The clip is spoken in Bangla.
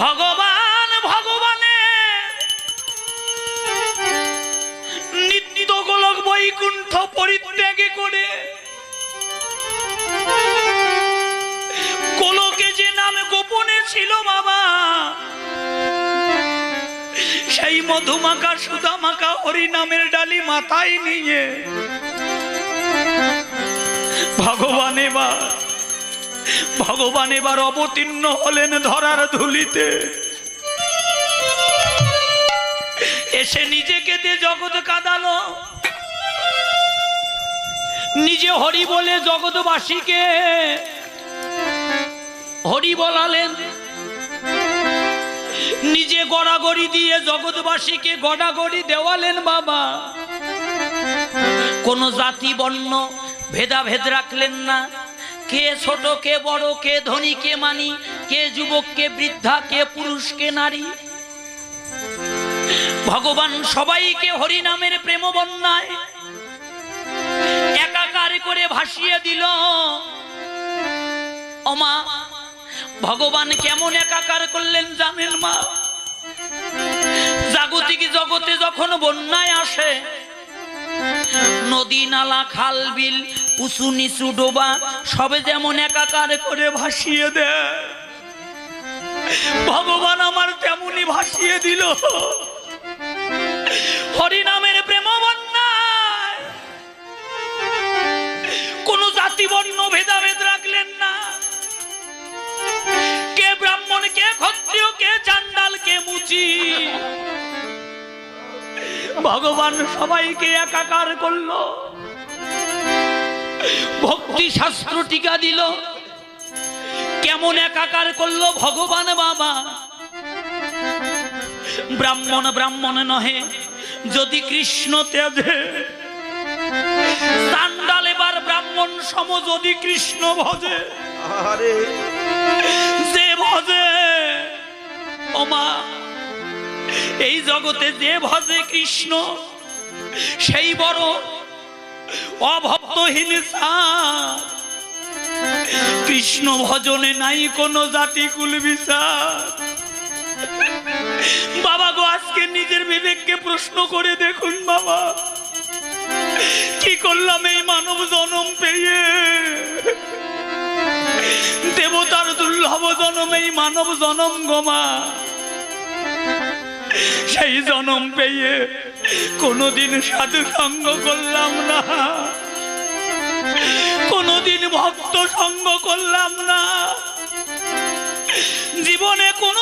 ভগবান ভগবানে নিত্য গোলক বৈকুণ্ঠ পরিত্যাগে করে গোলকে যে নাম গোপনে ছিল বাবা, সেই মধুমাখা সুধামাখা হরি নামের ডালি মাথায় নিয়ে ভগবান এবার অবতীর্ণ হলেন ধরার ধুলিতে। এসে নিজেকে দিয়ে জগৎ কাঁদালো, নিজে হরি বলে জগৎবাসীকে হরি বলালেন, নিজে গড়াগড়ি দিয়ে জগৎবাসীকে গড়াগড়ি দেওয়ালেন বাবা। কোন জাতি বর্ণ ভেদাভেদ রাখলেন না, কে ছোট কে বড়, কে ধনী কে মানি, কে যুবক কে বৃদ্ধা, কে পুরুষ কে নারী। ভগবান সবাইকে হরি নামের প্রেম বন্যায় একাকার করে ভাসিয়ে দিল। ওমা, ভগবান কেমন একাকার করলেন জানেন মা? জাগতিক জগতে যখন বন্যায় আসে, নদী নালা খাল বিল উঁচু নিচু ডোবা সবে যেমন একাকার করে ভাসিয়ে দেয়, ভগবান আমার তেমনি ভাসিয়ে দিল হরি নামের প্রেম বন্যায়। কোন জাতি বর্ণ ভেদাভেদ রাখলেন না, কে ব্রাহ্মণ কে ক্ষত্রিয় কে চান্ডাল কে মুচি, ভগবান সবাইকে একাকার করলো। ভক্তি শাস্ত্র টিকা দিল, কেমন একাকার করলো ভগবান বাবা। ব্রাহ্মণ ব্রাহ্মণ নহে যদি কৃষ্ণ তেজে, চান্ডাল এবার ব্রাহ্মণ সম যদি কৃষ্ণ ভজে। যে ভজে ওমা, এই জগতে যে ভজে কৃষ্ণ সেই বড় অভক্তহীন। কৃষ্ণ ভজনে নাই কোনো জাতি কুল বিচার। বাবা গো, আজকে নিজের বিবেককে প্রশ্ন করে দেখুন বাবা, কি করলাম এই মানব জন্ম পেয়ে? দেবতার দুর্লভ জন্ম এই মানব জন্ম গোমা। সেই জন্ম পেয়ে কোনদিন সাধু সঙ্গ করলাম না, কোনদিন ভক্ত সঙ্গ করলাম না, জীবনে কোন